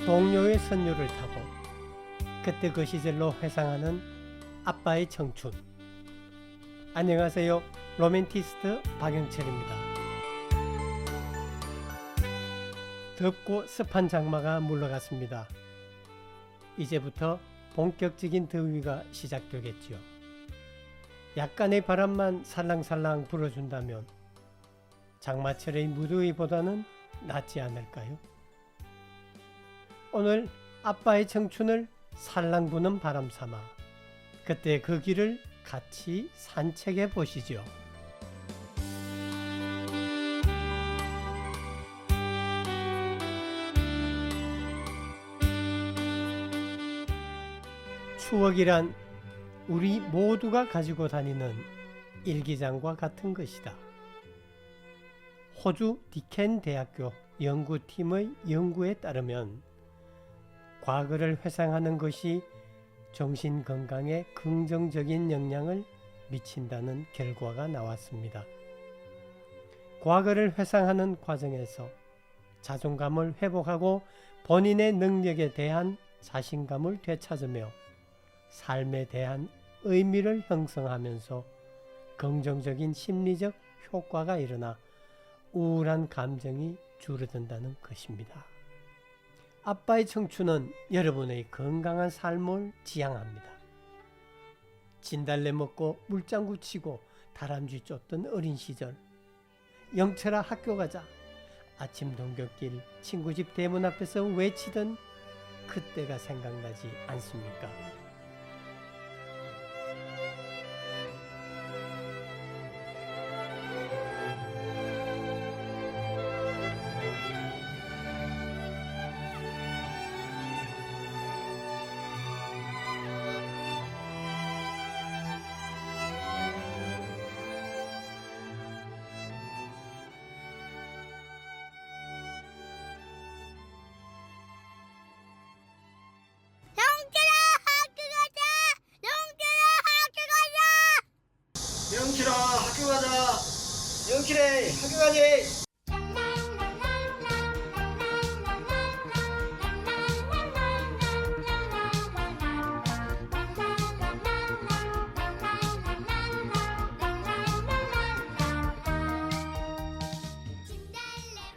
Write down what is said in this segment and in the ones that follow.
동료의 선율을 타고 그때 그 시절로 회상하는 아빠의 청춘. 안녕하세요. 로맨티스트 박영철입니다. 덥고 습한 장마가 물러갔습니다. 이제부터 본격적인 더위가 시작되겠지요. 약간의 바람만 살랑살랑 불어준다면 장마철의 무더위보다는 낫지 않을까요? 오늘 아빠의 청춘을 살랑 부는 바람 삼아 그때 그 길을 같이 산책해 보시죠. 추억이란 우리 모두가 가지고 다니는 일기장과 같은 것이다. 호주 디켄 대학교 연구팀의 연구에 따르면 과거를 회상하는 것이 정신 건강에 긍정적인 영향을 미친다는 결과가 나왔습니다. 과거를 회상하는 과정에서 자존감을 회복하고 본인의 능력에 대한 자신감을 되찾으며 삶에 대한 의미를 형성하면서 긍정적인 심리적 효과가 일어나 우울한 감정이 줄어든다는 것입니다. 아빠의 청춘은 여러분의 건강한 삶을 지향합니다. 진달래 먹고 물장구 치고 다람쥐 쫓던 어린 시절, 영철아 학교 가자, 아침 동격길 친구 집 대문 앞에서 외치던 그때가 생각나지 않습니까? 영킬아 학교 가자. 영킬에 학교 가지.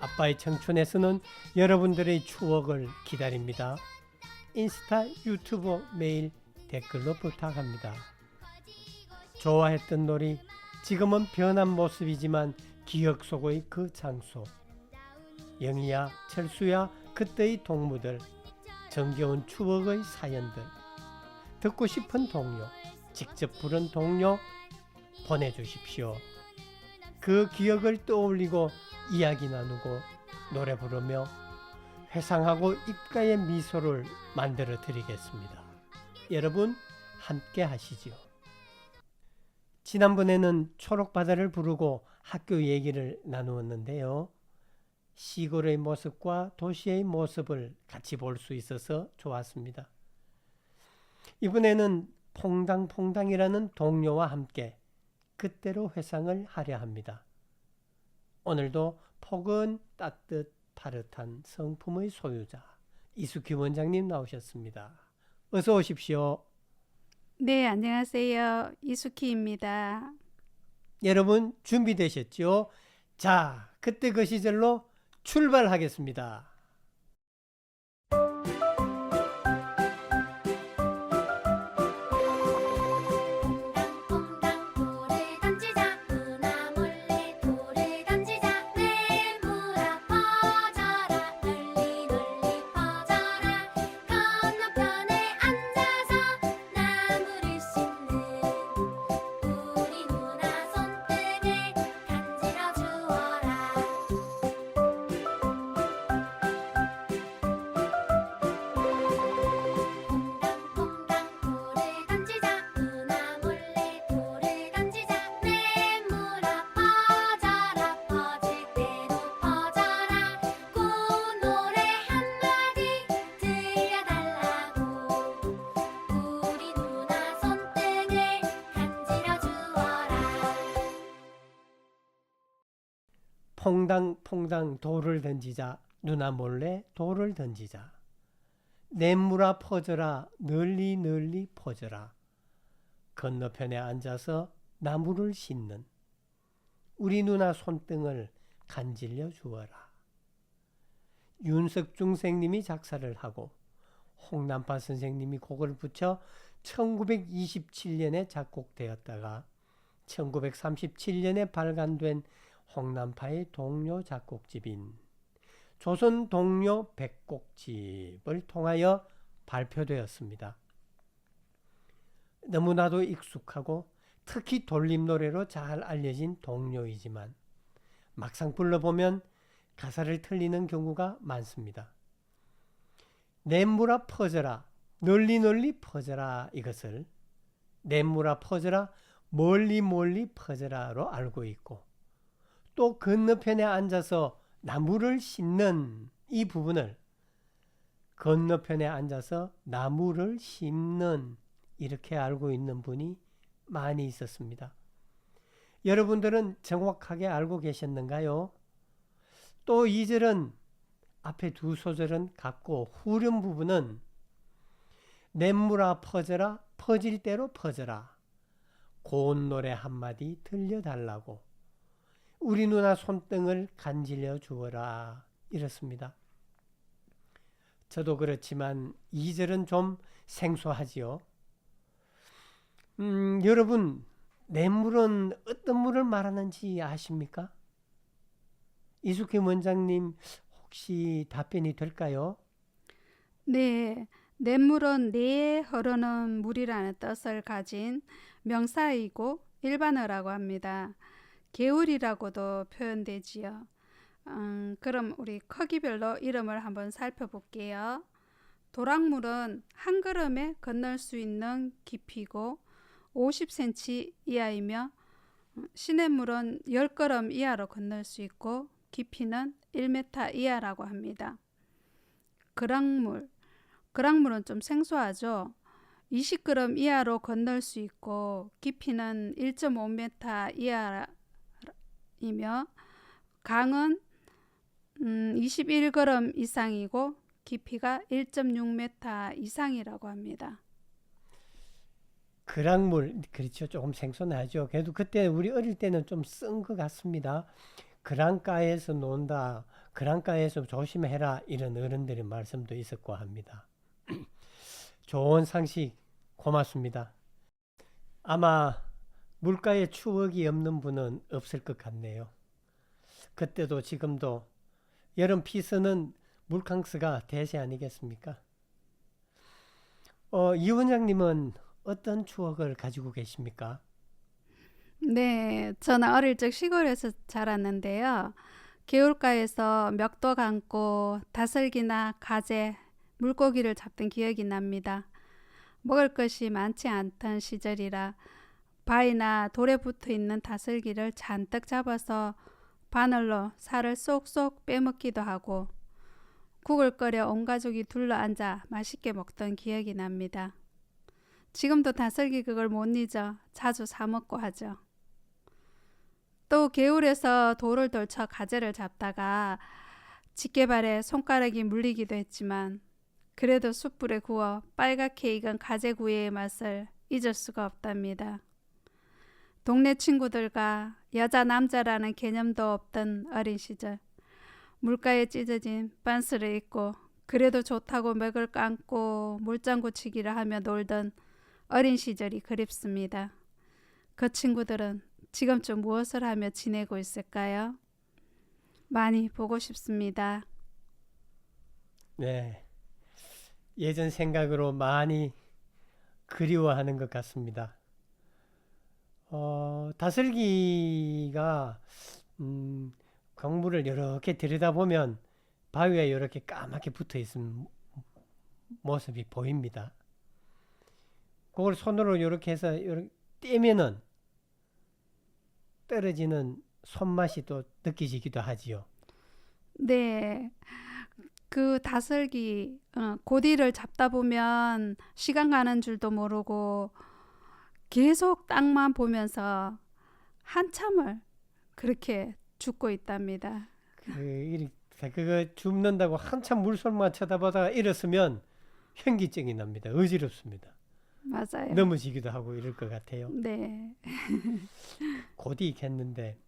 아빠의 청춘에서는 여러분들의 추억을 기다립니다. 인스타, 유튜브 매일 댓글로 부탁합니다. 좋아했던 놀이, 지금은 변한 모습이지만 기억 속의 그 장소. 영희야, 철수야, 그때의 동무들, 정겨운 추억의 사연들, 듣고 싶은 동요, 직접 부른 동요 보내주십시오. 그 기억을 떠올리고 이야기 나누고 노래 부르며 회상하고 입가에 미소를 만들어 드리겠습니다. 여러분 함께 하시죠. 지난번에는 초록바다를 부르고 학교 얘기를 나누었는데요. 시골의 모습과 도시의 모습을 같이 볼 수 있어서 좋았습니다. 이번에는 퐁당퐁당이라는 동료와 함께 그때로 회상을 하려 합니다. 오늘도 폭은 따뜻 파릇한 성품의 소유자 이숙희 원장님 나오셨습니다. 어서 오십시오. 네, 안녕하세요. 이숙희입니다. 여러분 준비되셨죠? 자, 그때 그 시절로 출발하겠습니다. 퐁당퐁당 돌을 던지자, 누나 몰래 돌을 던지자. 냇물아 퍼져라 널리 널리 퍼져라. 건너편에 앉아서 나무를 씻는 우리 누나 손등을 간질려 주어라. 윤석중 선생님이 작사를 하고 홍남파 선생님이 곡을 붙여 1927년에 작곡되었다가 1937년에 발간된 홍남파의 동요 작곡집인 조선 동요 백곡집을 통하여 발표되었습니다. 너무나도 익숙하고 특히 돌림노래로 잘 알려진 동요이지만 막상 불러보면 가사를 틀리는 경우가 많습니다. 냇물아 퍼져라 널리 널리 퍼져라, 이것을 냇물아 퍼져라 멀리 멀리 퍼져라로 알고 있고, 또 건너편에 앉아서 나무를 심는 이 부분을 건너편에 앉아서 나무를 심는 이렇게 알고 있는 분이 많이 있었습니다. 여러분들은 정확하게 알고 계셨는가요? 또 2절은 앞에 두 소절은 같고 후렴 부분은 냇물아 퍼져라 퍼질 대로 퍼져라 고운 노래 한마디 들려달라고 우리 누나 손등을 간질려 주어라 이렇습니다. 저도 그렇지만 2절은 좀 생소하지요. 여러분 냇물은 어떤 물을 말하는지 아십니까? 이숙희 원장님 혹시 답변이 될까요? 네, 냇물은 내에 흐르는 물이라는 뜻을 가진 명사이고 일반어라고 합니다. 개울이라고도 표현되지요. 그럼 우리 크기별로 이름을 한번 살펴볼게요. 도랑물은 한 걸음에 건널 수 있는 깊이고 50cm 이하이며 시냇물은 10걸음 이하로 건널 수 있고 깊이는 1m 이하라고 합니다. 그랑물은 좀 생소하죠. 20걸음 이하로 건널 수 있고 깊이는 1.5m 이하이며 강은 21걸음 이상이고 깊이가 1.6m 이상이라고 합니다. 그랑물, 그렇죠. 조금 생소하죠. 그래도 그때 우리 어릴 때는 좀 쓴 것 같습니다. 그랑가에서 논다, 그랑가에서 조심해라 이런 어른들의 말씀도 있었고 합니다. 좋은 상식 고맙습니다. 아마 물가에 추억이 없는 분은 없을 것 같네요. 그때도 지금도 여름 피서는 물캉스가 대세 아니겠습니까? 이 원장님은 어떤 추억을 가지고 계십니까? 네, 저는 어릴 적 시골에서 자랐는데요. 개울가에서 멱도 감고 다슬기나 가재, 물고기를 잡던 기억이 납니다. 먹을 것이 많지 않던 시절이라 바위나 돌에 붙어 있는 다슬기를 잔뜩 잡아서 바늘로 살을 쏙쏙 빼먹기도 하고 국을 끓여 온 가족이 둘러앉아 맛있게 먹던 기억이 납니다. 지금도 다슬기 그걸 못 잊어 자주 사 먹고 하죠. 또 개울에서 돌을 돌쳐 가재를 잡다가 집게발에 손가락이 물리기도 했지만 그래도 숯불에 구워 빨갛게 익은 가재구이의 맛을 잊을 수가 없답니다. 동네 친구들과 여자 남자라는 개념도 없던 어린 시절, 물가에 찢어진 빤스를 입고 그래도 좋다고 맥을 감고 물장구 치기를 하며 놀던 어린 시절이 그립습니다. 그 친구들은 지금쯤 무엇을 하며 지내고 있을까요? 많이 보고 싶습니다. 네, 예전 생각으로 많이 그리워하는 것 같습니다. 다슬기가 광물을 이렇게 들여다보면 바위에 이렇게 까맣게 붙어 있는 모습이 보입니다. 그걸 손으로 이렇게 해서 이렇게 떼면은 떨어지는 손맛이 또 느껴지기도 하지요. 네, 그 다슬기 고디를 잡다 보면 시간 가는 줄도 모르고 계속 땅만 보면서 한참을 그렇게 죽고 있답니다. 그거 줍는다고 한참 물속만 쳐다보다가 일었으면 현기증이 납니다. 어지럽습니다. 맞아요. 넘어지기도 하고 이럴 것 같아요. 네. 고디겠는데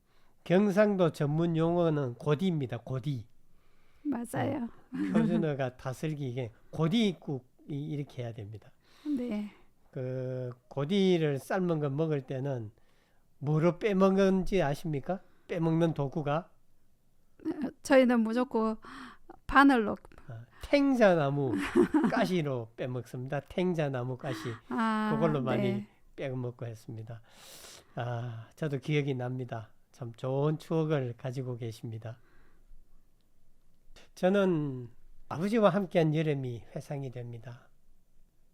경상도 전문 용어는 고디입니다. 고디. 맞아요. 표준어가 다슬기 이게 고디국 이렇게 해야 됩니다. 네. 그 고디를 삶은 거 먹을 때는 뭐로 빼먹는지 아십니까? 빼먹는 도구가 저희는 무조건 바늘로. 탱자나무 가시로 빼먹습니다. 탱자나무 가시 그걸로 많이 네. 빼먹고 했습니다. 저도 기억이 납니다. 참 좋은 추억을 가지고 계십니다. 저는 아버지와 함께한 여름이 회상이 됩니다.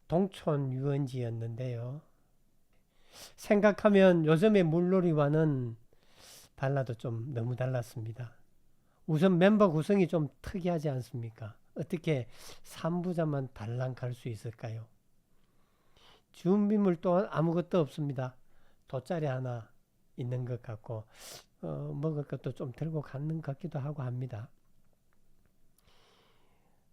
동촌 유원지였는데요. 생각하면 요즘의 물놀이와는 달라도 좀 너무 달랐습니다. 우선 멤버 구성이 좀 특이하지 않습니까? 어떻게 3부자만 달랑 갈 수 있을까요? 준비물 또한 아무것도 없습니다. 돗자리 하나 있는 것 같고 먹을 것도 좀 들고 가는 것 같기도 하고 합니다.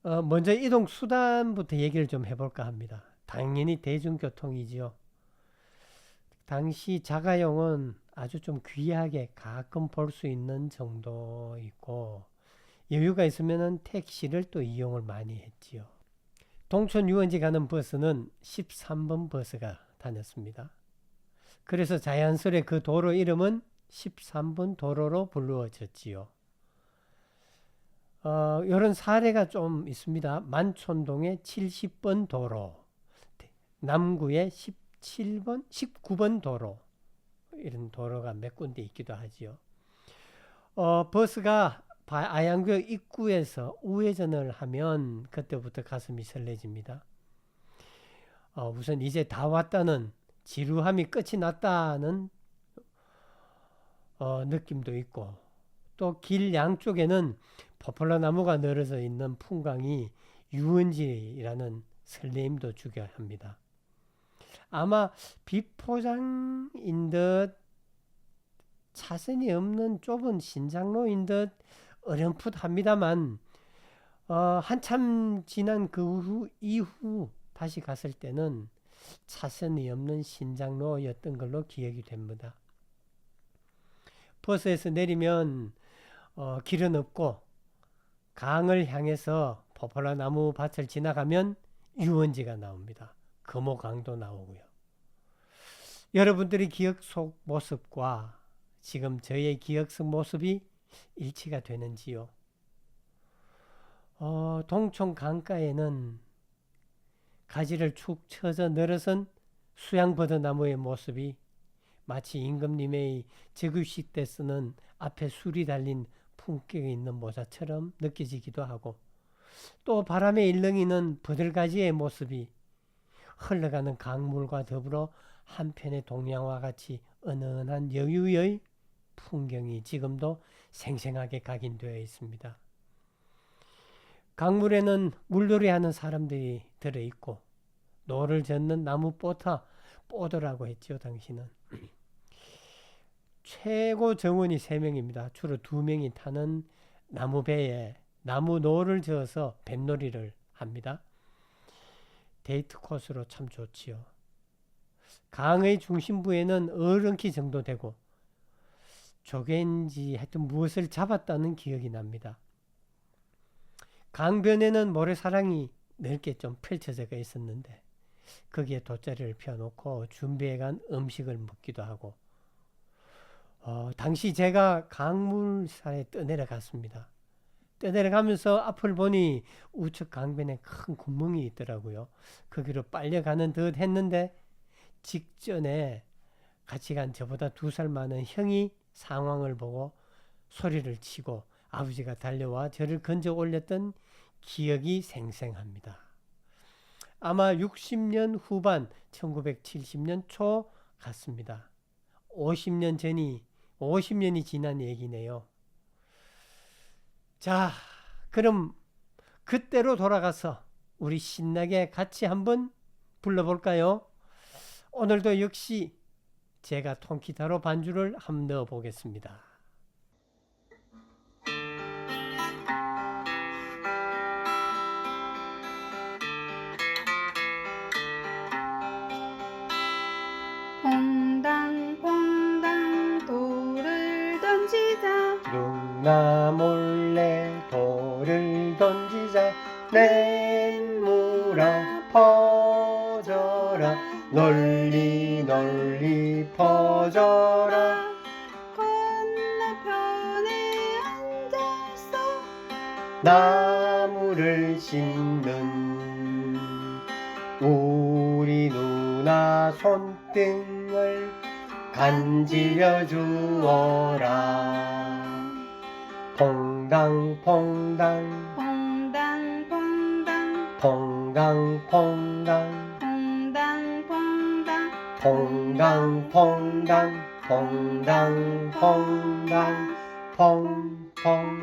먼저 이동 수단부터 얘기를 좀 해볼까 합니다. 당연히 대중교통이지요. 당시 자가용은 아주 좀 귀하게 가끔 볼 수 있는 정도 있고 여유가 있으면 택시를 또 이용을 많이 했지요. 동촌 유원지 가는 버스는 13번 버스가 다녔습니다. 그래서 자연스레 그 도로 이름은 13번 도로로 불러졌지요. 이런 사례가 좀 있습니다. 만촌동의 70번 도로, 남구의 17번, 19번 도로 이런 도로가 몇 군데 있기도 하지요. 버스가 아양구역 입구에서 우회전을 하면 그때부터 가슴이 설레집니다. 우선 이제 다 왔다는 지루함이 끝이 났다는 느낌도 있고 또 길 양쪽에는 포플러 나무가 늘어져 있는 풍광이 유원지라는 설레임도 주게 합니다. 아마 비포장인 듯 차선이 없는 좁은 신장로인 듯 어렴풋합니다만 한참 지난 그 이후 다시 갔을 때는 차선이 없는 신장로였던 걸로 기억이 됩니다. 버스에서 내리면 길은 없고 강을 향해서 포플라 나무 밭을 지나가면 유원지가 나옵니다. 금호강도 나오고요. 여러분들의 기억 속 모습과 지금 저의 기억 속 모습이 일치가 되는지요? 동촌 강가에는 가지를 축 처져 늘어선 수양버드나무의 모습이 마치 임금님의 즉위식 때 쓰는 앞에 술이 달린 품격이 있는 모자처럼 느껴지기도 하고 또 바람에 일렁이는 버들가지의 모습이 흘러가는 강물과 더불어 한편의 동양와 같이 은은한 여유의 풍경이 지금도 생생하게 각인되어 있습니다. 강물에는 물놀이하는 사람들이 들어있고 노를 젓는 나무 뽀더라고 했죠. 당시는. 최고 정원이 3명입니다. 주로 2명이 타는 나무배에 나무노를 저어서 뱃놀이를 합니다. 데이트 코스로 참 좋지요. 강의 중심부에는 어른키 정도 되고 조개인지 하여튼 무엇을 잡았다는 기억이 납니다. 강변에는 모래사랑이 넓게 좀 펼쳐져 있었는데 거기에 돗자리를 펴놓고 준비해간 음식을 먹기도 하고 당시 제가 강물살에 떠내려갔습니다. 떠내려가면서 앞을 보니 우측 강변에 큰 구멍이 있더라고요. 거기로 빨려가는 듯 했는데 직전에 같이 간 저보다 2살 많은 형이 상황을 보고 소리를 치고 아버지가 달려와 저를 건져 올렸던 기억이 생생합니다. 아마 60년 후반 1970년 초 같습니다. 50년이 지난 얘기네요. 자, 그럼 그때로 돌아가서 우리 신나게 같이 한번 불러볼까요? 오늘도 역시 제가 통기타로 반주를 한번 넣어보겠습니다. 누나 몰래 돌을 던지자 냇물아 퍼져라 널리 널리 퍼져라 건너편에 앉아서 나무를 심는 우리 누나 손등을 간지려 주어라 퐁당퐁당 퐁당퐁당 퐁당퐁당 퐁당퐁당 퐁당퐁당 퐁당퐁당 퐁퐁퐁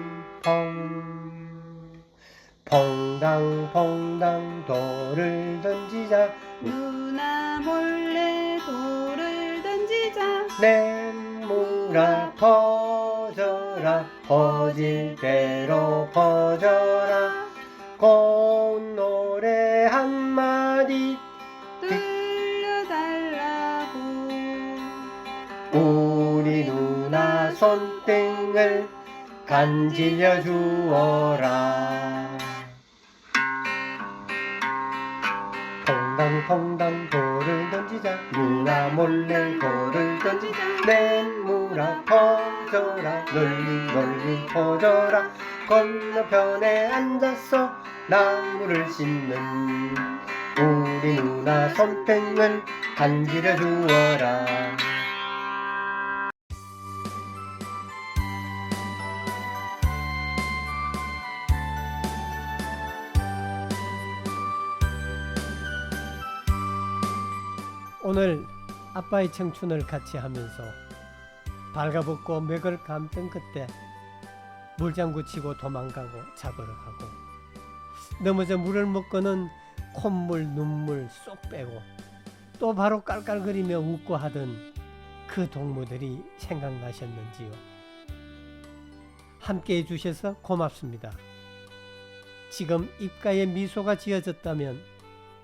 퐁당퐁당 돌을 던지자 누나 몰래 돌을 던지자 냇물아 퍼져라 퍼질 대로 퍼져라 고운 노래 한마디 들려달라고 우리 누나 손등을 간지려 주어라 퐁당퐁당 돌을 던지자 누나 몰래 돌을 던지자 냇물아 퍼져라 널리 널리 퍼져라 건너편에 앉아서 나무를 심는 우리 누나 손등을 간지려 주어라 오늘 아빠의 청춘을 같이 하면서 발가벗고 맥을 감던 그때 물장구 치고 도망가고 잡으러 가고 넘어져 물을 먹고는 콧물 눈물 쏙 빼고 또 바로 깔깔거리며 웃고 하던 그 동무들이 생각나셨는지요? 함께 해주셔서 고맙습니다. 지금 입가에 미소가 지어졌다면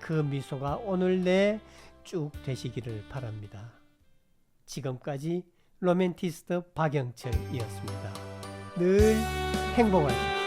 그 미소가 오늘 내 쭉 되시기를 바랍니다. 지금까지 로맨티스트 박영철이었습니다. 늘 행복하십시오.